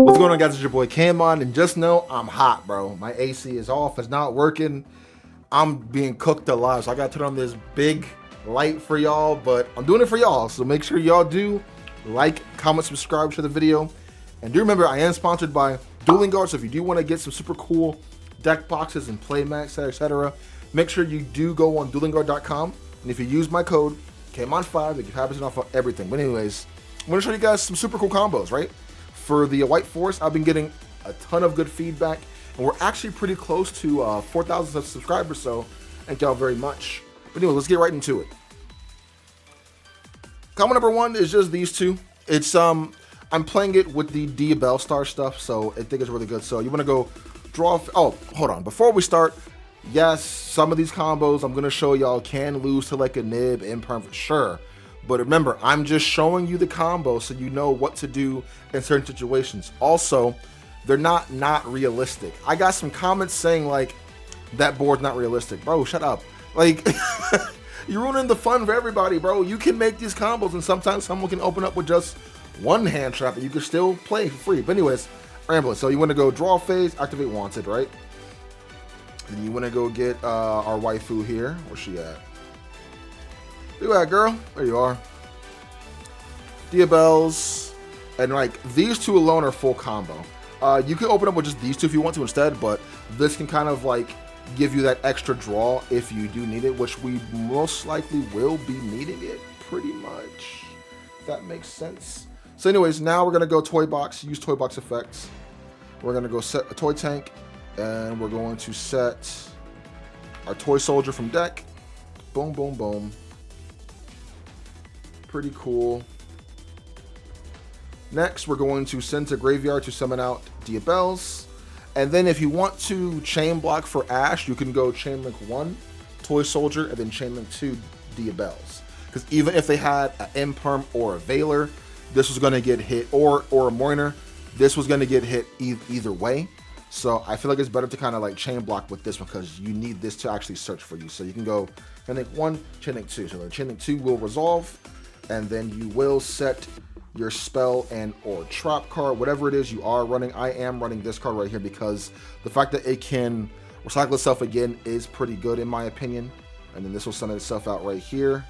What's going on, guys? It's your boy Kamon, and just know I'm hot, bro. My AC is off, it's not working. I'm being cooked alive, so I gotta turn on this big light for y'all, but I'm doing it for y'all, so make sure y'all do like, comment, subscribe to the video. And do remember, I am sponsored by Dueling Guard, so if you do want to get some super cool deck boxes and play mats, etc., make sure you do go on duelingguard.com, and if you use my code KMON5, you get 5% off of everything. But anyways, I'm gonna show you guys some super cool combos, right? For the White Forest, I've been getting a ton of good feedback, and we're actually pretty close to 4,000 subscribers, so thank y'all very much. But anyway, let's get right into it. Combo number one is just these two. It's I'm playing it with the Bell Star stuff, so I think it's really good. So you want to go draw. Oh, hold on. Before we start, yes, some of these combos I'm gonna show y'all can lose to like a nib, imperm, sure. But remember, I'm just showing you the combo so you know what to do in certain situations. Also, they're not realistic. I got some comments saying like, that board's not realistic. Bro, shut up. Like, you're ruining the fun for everybody, bro. You can make these combos, and sometimes someone can open up with just one hand trap, and you can still play for free. But anyways, rambling. So you want to go draw phase, activate wanted, right? And you want to go get our waifu here. Where's she at? Where you at, girl? There you are. Bells, and like these two alone are full combo. You can open up with just these two if you want to instead, but this can kind of like give you that extra draw if you do need it, which we most likely will be needing it pretty much. If that makes sense. So anyways, now we're gonna go toy box, use toy box effects. We're gonna go set a toy tank, and we're going to set our toy soldier from deck. Boom, boom, boom. Pretty cool. Next, we're going to send to graveyard to summon out Bells. And then if you want to chain block for Ash, you can go chain link 1, Toy Soldier, and then chain link 2, Bells. Because even if they had an Imperm or a Veiler, this was going to get hit, or a Mourner, this was going to get hit either way. So I feel like it's better to kind of like chain block with this one, because you need this to actually search for you. So you can go chain link 1, chain link 2. So the chain link 2 will resolve, and then you will set your spell and or trap card, whatever it is you are running. I am running this card right here because the fact that it can recycle itself again is pretty good in my opinion. And then this will send itself out right here.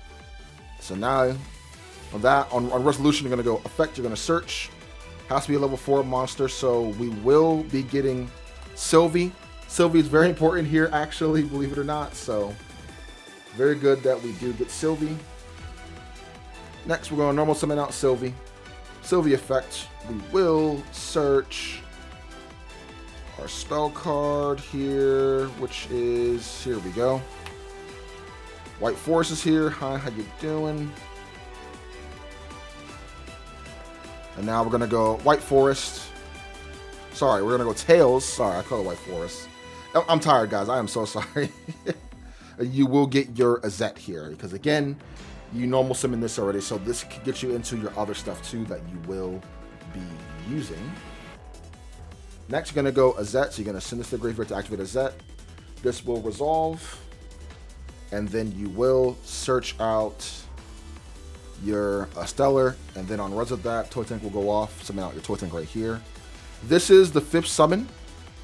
So now on that, on resolution, you're gonna go effect, you're gonna search. Has to be a level 4 monster, so we will be getting Sylvie. Sylvie is very important here, actually, believe it or not. So very good that we do get Sylvie. Next, we're going to normal summon out Sylvie. Sylvie effect. We will search our spell card here, which is, here we go. White Forest is here. Hi, how you doing? And now we're going to go White Forest. Sorry, we're going to go Tails. Sorry, I call it White Forest. I'm tired, guys. I am so sorry. You will get your Azet here, because again, you normal summon this already, so this can get you into your other stuff too that you will be using. Next, you're gonna go Azet, so you're gonna send this to the graveyard to activate Azet. This will resolve, and then you will search out your Stellar, and then on res of that, Toy Tank will go off, summon out your Toy Tank right here. This is the 5th summon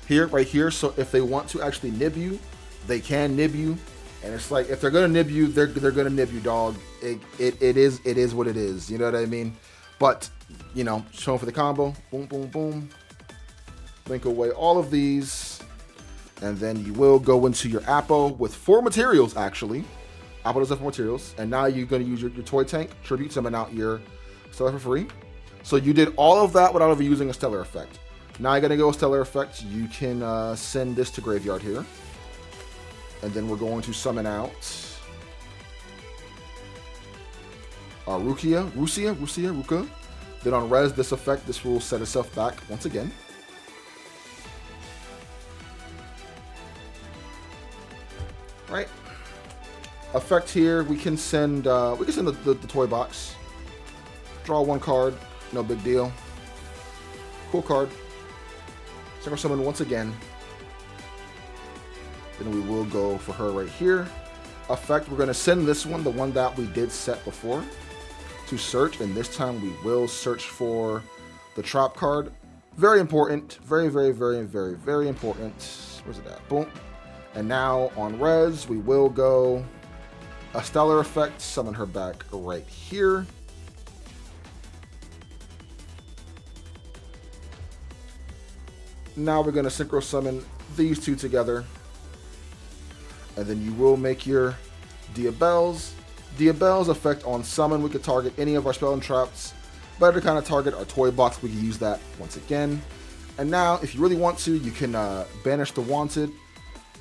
here, right here, so if they want to actually nib you, they can nib you. And it's like, if they're gonna nib you, they're gonna nib you, dog. It is what it is. You know what I mean? But you know, showing for the combo. Boom, boom, boom. Link away all of these, and then you will go into your Appo with 4 materials. Actually, Appo does have 4 materials, and now you're gonna use your toy tank tribute, summon out your Stellar for free. So you did all of that without ever using a Stellar effect. Now you're gonna go Stellar effect. You can send this to graveyard here. And then we're going to summon out Ruka. Then on res, this effect, this will set itself back once again. Right. Effect here, we can send the toy box. Draw 1 card, no big deal. Cool card. Synchro summon once again. Then we will go for her right here. Effect, we're going to send this one, the one that we did set before, to search. And this time we will search for the trap card. Very important. Very, very, very, very, very important. Where's it at? Boom. And now on res, we will go a stellar effect, summon her back right here. Now we're going to synchro summon these two together. And then you will make your Diabells. Diabells effect on summon. We could target any of our spell and traps. Better to kind of target our toy box. We can use that once again. And now, if you really want to, you can banish the wanted.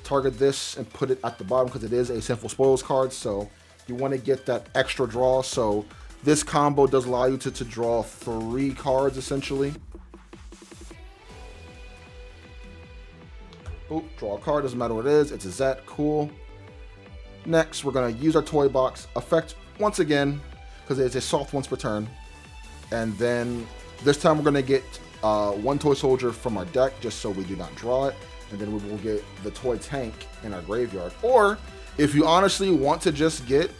Target this and put it at the bottom because it is a Sinful Spoils card. So you want to get that extra draw. So this combo does allow you to draw 3 cards essentially. Oh, draw a card, doesn't matter what it is. It's a Zet, cool. Next, we're going to use our toy box effect once again because it's a soft once per turn. And then this time we're going to get 1 toy soldier from our deck just so we do not draw it. And then we will get the toy tank in our graveyard. Or if you honestly want to just get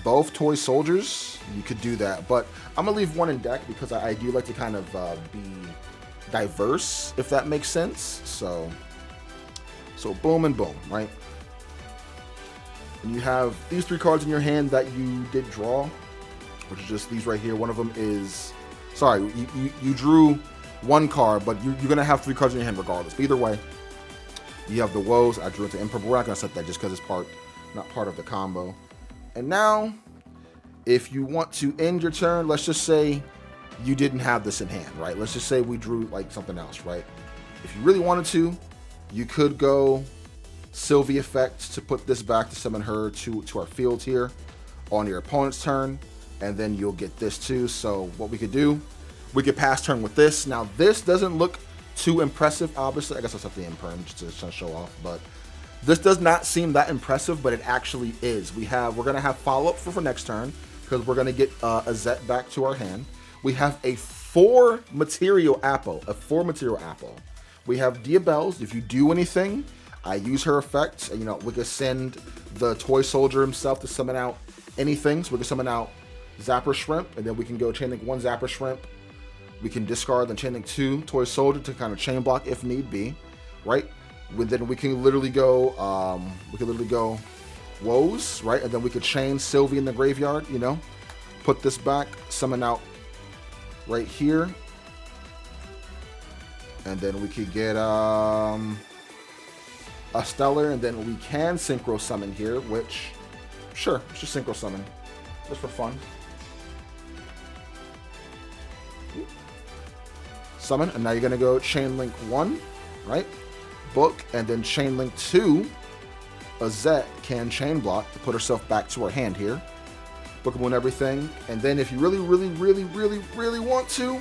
both toy soldiers, you could do that. But I'm going to leave 1 in deck because I do like to kind of be diverse, if that makes sense. So boom and boom, right? And you have these 3 cards in your hand that you did draw, which is just these right here. One of them is, sorry, you drew 1 card, but you're going to have 3 cards in your hand regardless. But either way, you have the Woes. I drew it to Emperor, but we're not going to set that just because it's not part of the combo. And now, if you want to end your turn, let's just say you didn't have this in hand, right? Let's just say we drew like something else, right? If you really wanted to, you could go Sylvie effect to put this back to summon her to our field here on your opponent's turn, and then you'll get this too. So what we could do, we could pass turn with this. Now this doesn't look too impressive, obviously. I guess I'll set the imperm just to show off, but this does not seem that impressive, but it actually is. We're gonna have follow-up for next turn because we're gonna get a Zet back to our hand. We have a 4 material apple, We have Diabells. If you do anything, I use her effect. You know, we can send the toy soldier himself to summon out anything. So we can summon out Zapper Shrimp, and then we can go Chain Link 1 Zapper Shrimp. We can discard the Chain Link 2 toy soldier to kind of chain block if need be, right? Then we can literally go, Woes, right? And then we could chain Sylvie in the graveyard. You know, put this back, summon out right here. And then we could get a Stellar, and then we can Synchro Summon here, which, sure, let's just Synchro Summon, just for fun. Summon, and now you're going to go Chain Link 1, right? Book, and then Chain Link 2, a Zet can Chain Block to put herself back to her hand here. Bookable and everything. And then if you really, really, really, really, really want to,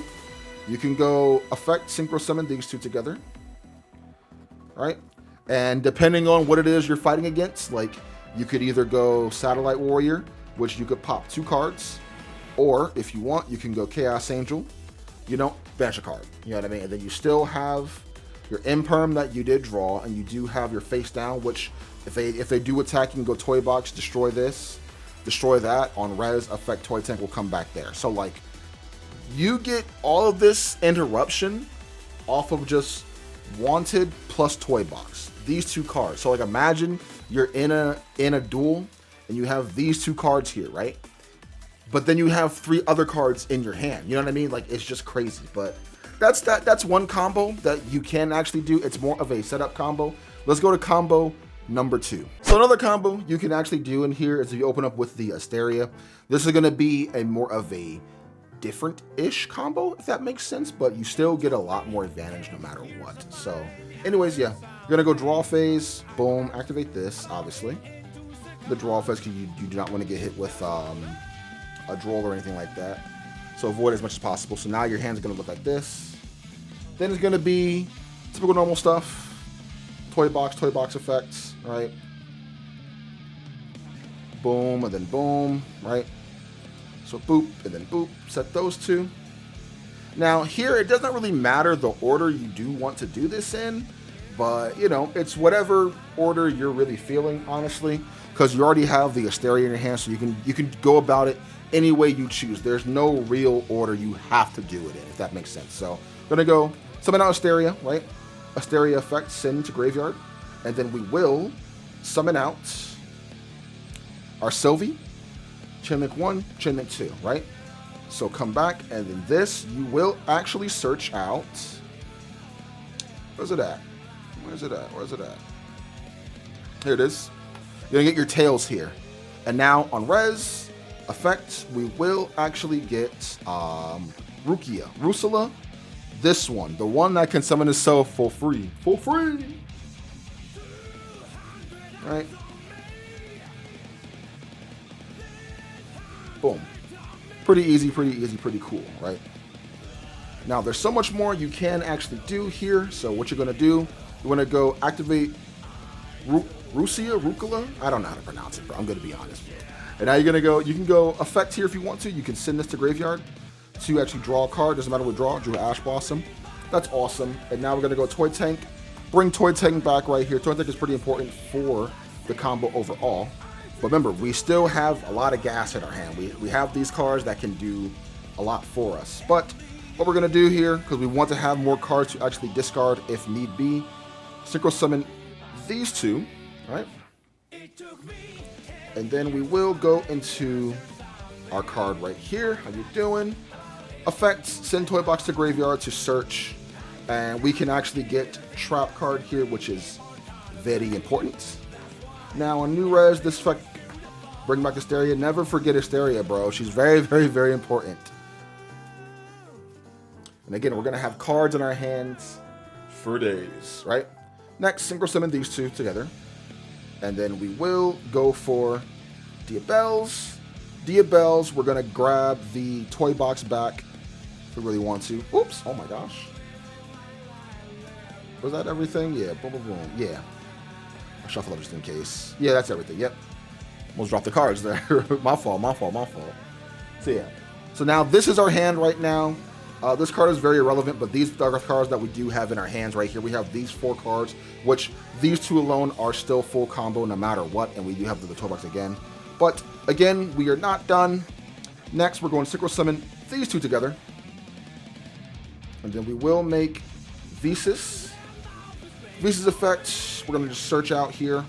you can go effect Synchro Summon these 2 together, right? And depending on what it is you're fighting against, like you could either go Satellite Warrior, which you could pop 2 cards, or if you want, you can go Chaos Angel, you know, banish a card, you know what I mean? And then you still have your imperm that you did draw, and you do have your face down, which if they do attack, you can go Toy Box, destroy this, destroy that, on res, effect Toy Tank will come back there. So like, you get all of this interruption off of just Wanted plus Toy Box. These 2 cards. So like, imagine you're in a duel and you have these 2 cards here, right? But then you have 3 other cards in your hand. You know what I mean? Like, it's just crazy. But that's one combo that you can actually do. It's more of a setup combo. Let's go to combo number 2. So another combo you can actually do in here is if you open up with the Asteria. This is going to be a more of a different-ish combo, if that makes sense, but you still get a lot more advantage no matter what. So anyways, yeah, you're gonna go draw phase, boom, activate this, obviously. The draw phase, because you do not want to get hit with a droll or anything like that. So avoid as much as possible. So now your hand's gonna look like this. Then it's gonna be typical normal stuff. Toy box effects, right? Boom, and then boom, right? So boop, and then boop, set those 2. Now here, it doesn't really matter the order you do want to do this in, but you know, it's whatever order you're really feeling, honestly, because you already have the Asteria in your hand, so you can go about it any way you choose. There's no real order you have to do it in, if that makes sense. So I'm gonna go Summon out Asteria, right? Asteria effect, send to graveyard. And then we will summon out our Sylvie, Chainlink 1, Chainlink 2, right? So come back, and then this, you will actually search out. Where's it at? Where's it at? Where's it at? Here it is. You're gonna get your tails here. And now on res effect, we will actually get Rukia, Rusula. This one, the one that can summon itself for free. For free! Right? Boom. Pretty easy, pretty cool, right? Now, there's so much more you can actually do here. So what you're going to do, you want to go activate Rukula? I don't know how to pronounce it, bro. I'm going to be honest, bro. And now you're going to go, you can go effect here if you want to. You can send this to graveyard to actually draw a card. Doesn't matter what draw. Drew Ash Blossom. That's awesome. And now we're going to go Toy Tank. Bring Toy Tank back right here. Toy Tank is pretty important for the combo overall. But remember, we still have a lot of gas in our hand. We have these cards that can do a lot for us. But what we're going to do here, because we want to have more cards to actually discard if need be, Synchro Summon these two, right? And then we will go into our card right here. How you doing? Effect, send Toy Box to graveyard to search. And we can actually get Trap card here, which is very important. Now on new res, this effect, bring back Asteria. Never forget Asteria, bro. She's very, very, very important. And again, we're going to have cards in our hands for days, right? Next, Synchro Summon these two together. And then we will go for Diabells. Diabells, we're going to grab the Toy Box back if we really want to. Oops, oh my gosh. Was that everything? Yeah, boom, boom, boom. Yeah. I'll shuffle up just in case. Yeah, that's everything. Yep. Almost dropped the cards there. My fault. So yeah. So now this is our hand right now. This card is very irrelevant, but these are cards that we do have in our hands right here. We have these 4 cards, which these 2 alone are still full combo no matter what, and we do have the Toy Box again. But again, we are not done. Next, we're going to Synchro Summon these 2 together. And then we will make Visas. Visas effect, we're going to just search out here.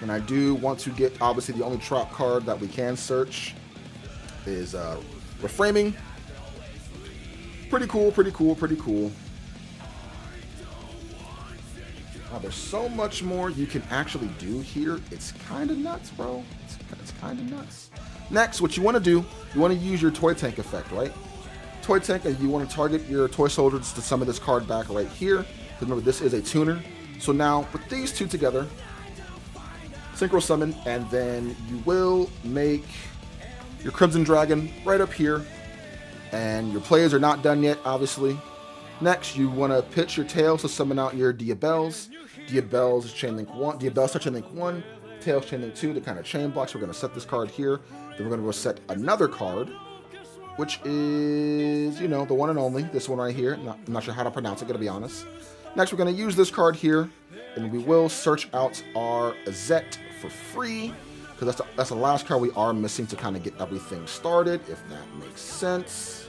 And I do want to get, obviously, the only trap card that we can search is Reframing. Pretty cool. Wow, there's so much more you can actually do here. It's kind of nuts, bro. It's kind of nuts. Next, what you want to do, you want to use your Toy Tank effect, right? Toy Tank, and you want to target your Toy Soldiers to summon this card back right here. Because remember, this is a tuner. So now, with these 2 together, Synchro Summon, and then you will make your Crimson Dragon right up here. And your plays are not done yet, obviously. Next, you want to pitch your tails to summon out your Diabells. Diabells is Chainlink 1. Diabells are Chainlink 1. Tails Chainlink 2 to kind of chain blocks. We're going to set this card here. Then we're going to go set another card, which is, you know, the one and only. This one right here. I'm not sure how to pronounce it, going to be honest. Next, we're going to use this card here, and we will search out our Zet for free, because that's the last card we are missing to kind of get everything started, if that makes sense.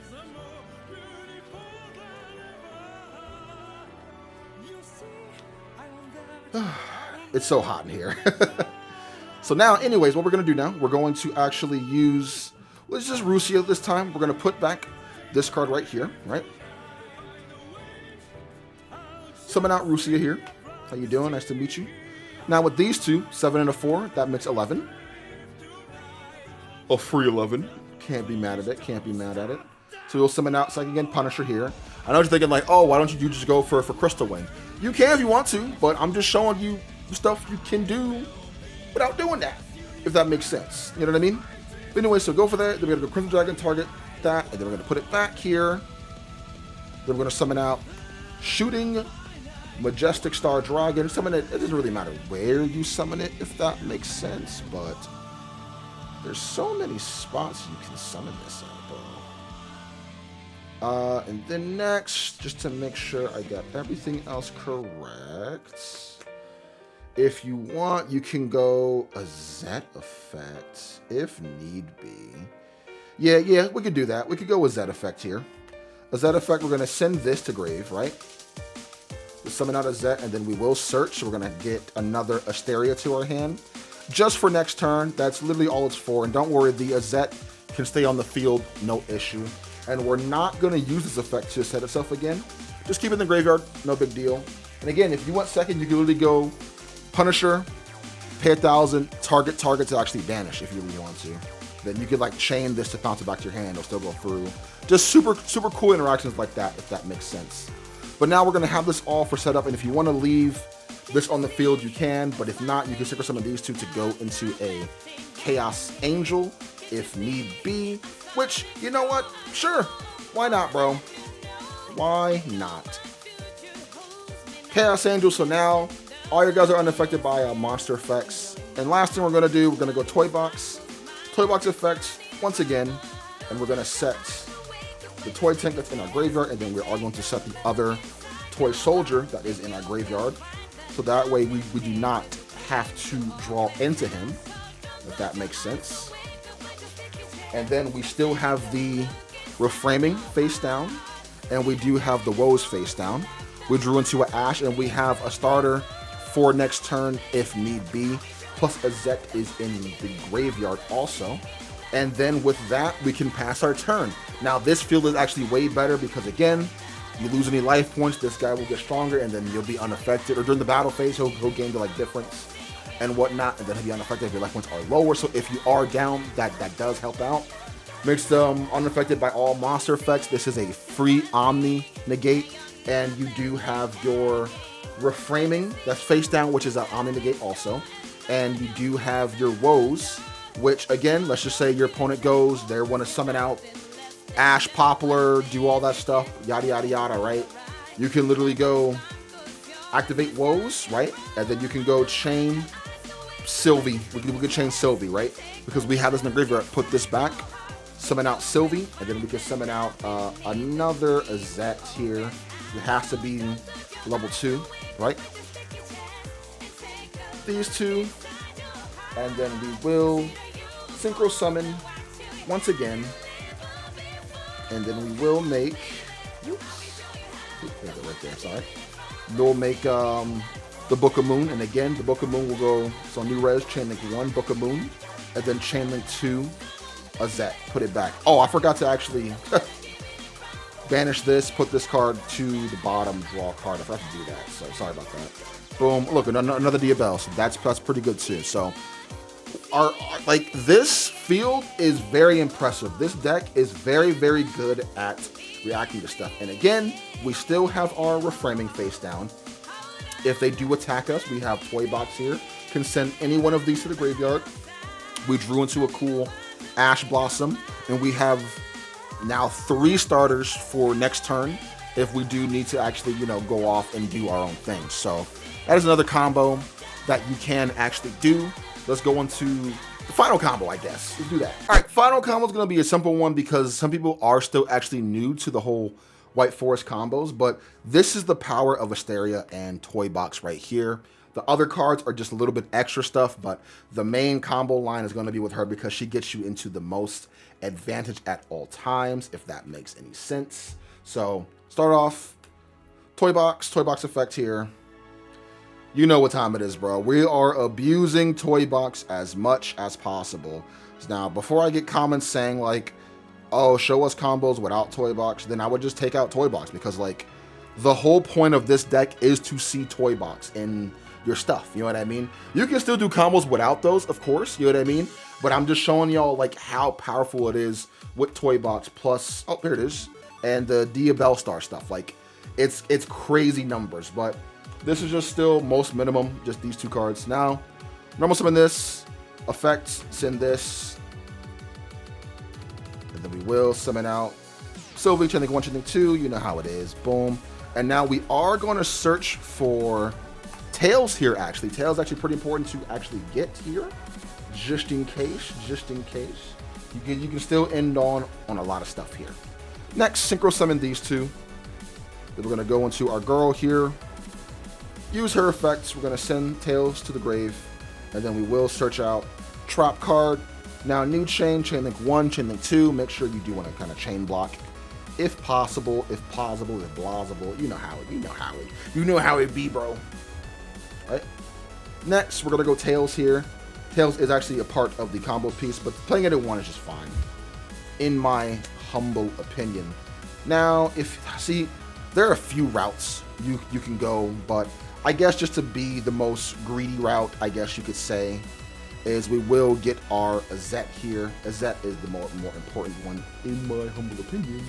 It's so hot in here. So now, anyways, what we're going to do now, we're going to actually use, let's just Rusia this time. We're going to put back this card right here, right? Summon out Rusia here. How you doing? Nice to meet you. Now with these 2, 7 and a 4, that makes 11. A free 11. Can't be mad at it. So we'll summon out Psychic again, Punisher here. I know you're thinking like, oh, why don't you just go for Crystal Wing? You can if you want to, but I'm just showing you stuff you can do without doing that, if that makes sense. You know what I mean? But anyway, so go for that. Then we're going to go Crimson Dragon, target that, and then we're going to put it back here. Then we're going to summon out Shooting Majestic Star Dragon. Summon it. It doesn't really matter where you summon it, if that makes sense, but there's so many spots you can summon this at, bro. And then next, just to make sure I got everything else correct, if you want, you can go a Zet effect if need be. Yeah, we could do that. We could go with Zet effect here. A Zet effect, we're going to send this to grave, right? We summon out a Zet, and then we will search. So we're going to get another Asteria to our hand. Just for next turn, that's literally all it's for. And don't worry, the Azet can stay on the field, no issue. And we're not going to use this effect to set itself again. Just keep it in the graveyard, no big deal. And again, if you want second, you can literally go Punisher, pay 1,000, target to actually banish if you really want to. Then you could like chain this to bounce it back to your hand, it'll still go through. Just super cool interactions like that, if that makes sense. But now we're going to have this all for setup, and if you want to leave this on the field, you can, but if not, you can synchro summon these two to go into a Chaos Angel if need be, which, you know what? Sure, why not, bro? Why not? Chaos Angel, so now all your guys are unaffected by monster effects. And last thing we're going to do, we're going to go Toy Box. Toy Box effect once again, and we're going to set the Toy Tank that's in our graveyard, and then we are going to set the other Toy Soldier that is in our graveyard. So that way we do not have to draw into him, if that makes sense. And then we still have the Reframing face down, and we do have the Woes face down. We drew into an Ash, and we have a starter for next turn if need be. Plus a Zet is in the graveyard also. And then with that, we can pass our turn. Now this field is actually way better because again, you lose any life points, this guy will get stronger, and then you'll be unaffected. Or during the battle phase, he'll gain the like difference and whatnot, and then he'll be unaffected if your life points are lower. So if you are down, that does help out. Makes them unaffected by all monster effects. This is a free Omni negate, and you do have your Reframing that's face down, which is an Omni negate also. And you do have your Woes, which again, let's just say your opponent goes, they want to summon out Ash, Poplar, do all that stuff, yada yada yada, right? You can literally go activate Woes, right? And then you can go chain Sylvie. We could chain Sylvie, right? Because we have this in the graveyard. Put this back, summon out Sylvie, and then we can summon out another Azet here. It has to be level 2, right? These two, and then we will synchro summon once again. And then we will make, right there, sorry. We'll make the Book of Moon, and again, the Book of Moon will go, so new res, chain link 1, Book of Moon, and then chain link 2, Azet, put it back. Oh, I forgot to actually banish this, put this card to the bottom, draw a card. I forgot to do that, so sorry about that. Boom, look, another Diabell, so that's pretty good too. So, like, this field is very impressive. This deck is very, very good at reacting to stuff. And again, we still have our Reframing face down. If they do attack us, we have Toy Box here. Can send any one of these to the graveyard. We drew into a cool Ash Blossom, and we have now 3 starters for next turn if we do need to actually, you know, go off and do our own thing. So that is another combo that you can actually do. Let's go into the final combo, I guess. Let's do that. All right, final combo is going to be a simple one because some people are still actually new to the whole White Forest combos, but this is the power of Asteria and Toy Box right here. The other cards are just a little bit extra stuff, but the main combo line is going to be with her because she gets you into the most advantage at all times, if that makes any sense. So start off, Toy Box effect here. You know what time it is, bro. We are abusing Toy Box as much as possible. Now, before I get comments saying like, oh, show us combos without Toy Box, then I would just take out Toy Box because like the whole point of this deck is to see Toy Box in your stuff. You know what I mean? You can still do combos without those, of course. You know what I mean? But I'm just showing y'all like how powerful it is with Toy Box plus, oh, here it is, and the Diabell Star stuff. Like it's crazy numbers, but this is just still most minimum, just these 2 cards. Now, normal summon this, effects, send this, and then we will summon out Sylvie, chain link 1, chain link 2, you know how it is, boom. And now we are going to search for Tails here, actually. Tails actually pretty important to actually get here, just in case. You can still end on a lot of stuff here. Next, synchro summon these 2. Then we're going to go into our girl here, use her effects. We're going to send Tails to the grave, and then we will search out Trap card. Now, new chain link 1, chain link 2. Make sure you do want to kind of chain block if possible, if plausible, if plausible. You know how it be, bro. Right. Next, we're gonna go Tails here. Tails is actually a part of the combo piece, but playing it in one is just fine, in my humble opinion. Now, there are a few routes you can go, but I guess just to be the most greedy route, I guess you could say, is we will get our Azet here. Azet is the more important one, in my humble opinion.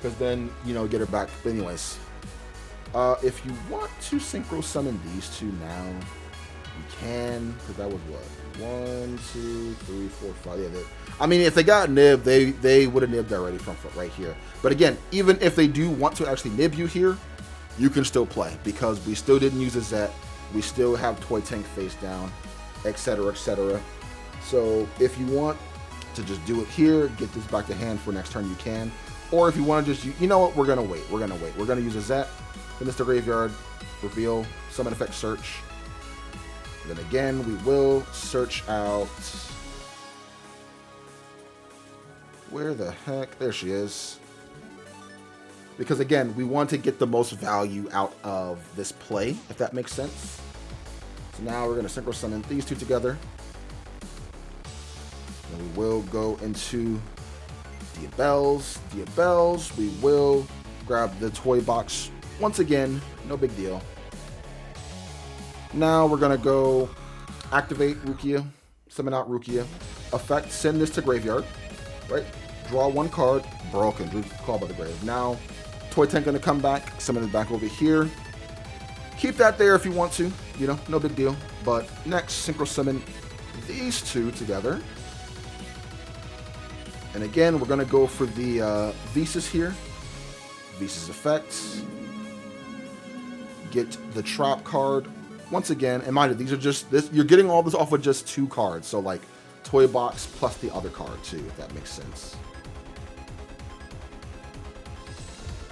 Because then, get her back. But anyways, if you want to synchro summon these two now, you can, because that was what? 1, 2, 3, 4, 5. Yeah, I mean, if they got nibbed, they would have nibbed already from right here. But again, even if they do want to actually nib you here, you can still play, because we still didn't use a Zet. We still have Toy Tank face down, etc., etc. So if you want to just do it here, get this back to hand for next turn, you can. Or if you want to just, you know what, we're going to wait. We're going to wait. We're going to use a Zet, then Mr. Graveyard, reveal, summon effect, search. And then again, we will search out... Where the heck? There she is. Because again, we want to get the most value out of this play, if that makes sense. So now we're going to synchro summon these two together. And we will go into Diabells. Diabells, we will grab the toy box once again. No big deal. Now we're going to go activate Yugioh, summon out Yugioh. Effect, send this to graveyard. Right? Draw one card. Broken. Call by the grave. Now, Toy Tank going to come back. Summon it back over here. Keep that there if you want to. No big deal. But next, synchro summon these two together. And again, we're going to go for the Visas here. Visas effects. Get the trap card. Once again, and mind you, these are just this. You're getting all this off of just 2 cards. So like toy box plus the other card too, if that makes sense.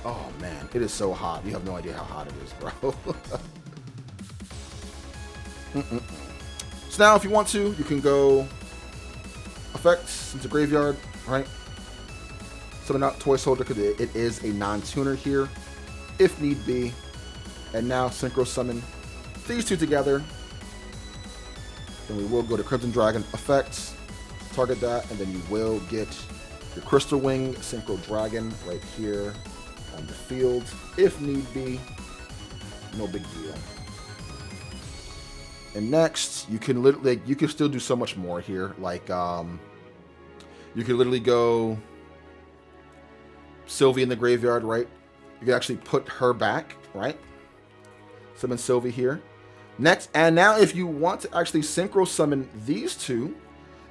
Oh man, it is so hot. You have no idea how hot it is, bro. So now, if you want to, you can go effects into graveyard, right? Summon out Toy Soldier because it is a non-tuner here, if need be. And now synchro summon these two together. Then we will go to Crimson Dragon effects, target that, and then you will get your Crystal Wing Synchro Dragon right here on the field, if need be. No big deal. And next, you can literally, you can still do so much more here. Like, you can literally go Sylvie in the graveyard, right? You can actually put her back, right? Summon Sylvie here. Next, and now if you want to actually synchro summon these two,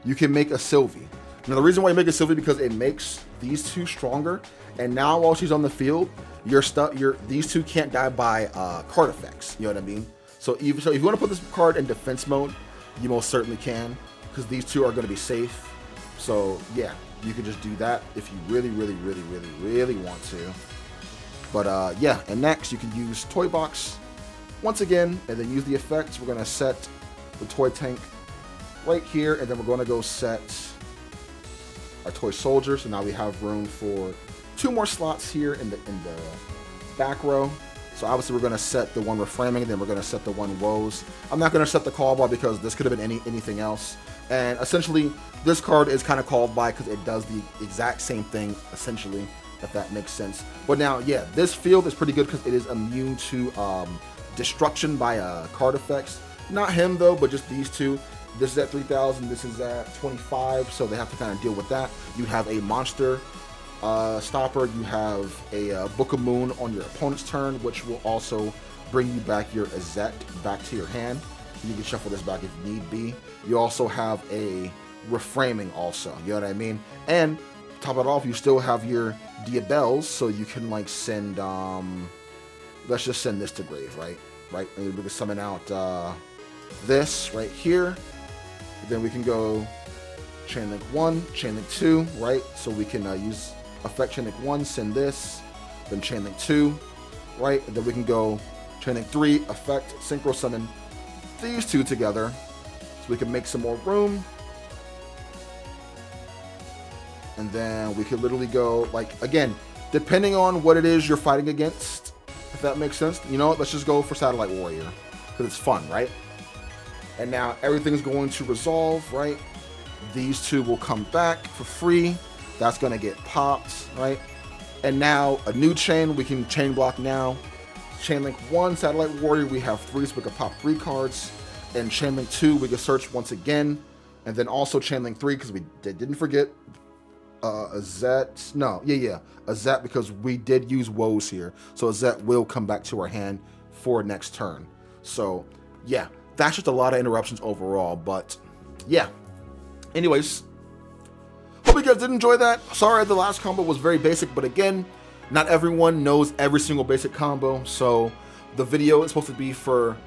you can make a Sylvie. Now the reason why you make a Sylvie because it makes these two stronger. And now while she's on the field, these two can't die by card effects. You know what I mean? So if you want to put this card in defense mode, you most certainly can, because these two are going to be safe. So yeah, you can just do that if you really, really, really, really, really want to. But yeah, and next you can use Toy Box once again, and then use the effects. We're going to set the Toy Tank right here, and then we're going to go set our Toy Soldier. So now we have room for 2 more slots here in the back row. So obviously we're going to set the one reframing, then we're going to set the one woes. I'm not going to set the call by because this could have been anything else. And essentially, this card is kind of called by because it does the exact same thing, essentially, if that makes sense. But now, yeah, this field is pretty good because it is immune to destruction by card effects. Not him, though, but just these two. This is at 3,000, this is at 25, so they have to kind of deal with that. You have a monster stopper, you have a Book of Moon on your opponent's turn, which will also bring you back your Azet back to your hand. You can shuffle this back if need be. You also have a reframing also, you know what I mean? And top it off, you still have your Diabells, so you can like send, let's just send this to grave, right? And we can summon out this right here. Then we can go Chain Link 1, Chain Link 2, right? So we can use effect Chain Link 1, send this, then Chain Link 2, right? And then we can go Chain Link 3, effect, synchro summon these two together so we can make some more room. And then we could literally go, like, again, depending on what it is you're fighting against, if that makes sense. You know what? Let's just go for Satellite Warrior, because it's fun, right? And now everything's going to resolve, right? These two will come back for free. That's going to get popped, right? And now a new chain, we can chain block now. Chain Link 1, Satellite Warrior, we have 3, so we can pop 3 cards. And Chain Link 2, we can search once again. And then also Chain Link 3, because we didn't forget a Zet. No, a Zet, because we did use Woes here. So a Zet will come back to our hand for next turn. So, yeah, that's just a lot of interruptions overall. But, yeah. Anyways, hope you guys did enjoy that. Sorry the last combo was very basic, but again, not everyone knows every single basic combo, so the video is supposed to be for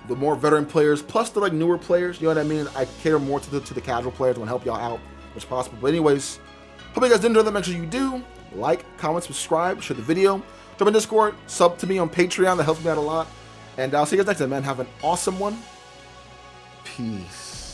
the more veteran players, plus the like newer players, you know what I mean? I cater more to the casual players, I want to help y'all out as possible. But anyways, hope you guys did enjoy that. Make sure you do like, comment, subscribe, share the video, jump in Discord, sub to me on Patreon, that helps me out a lot. And I'll see you guys next time, man. Have an awesome one. Peace.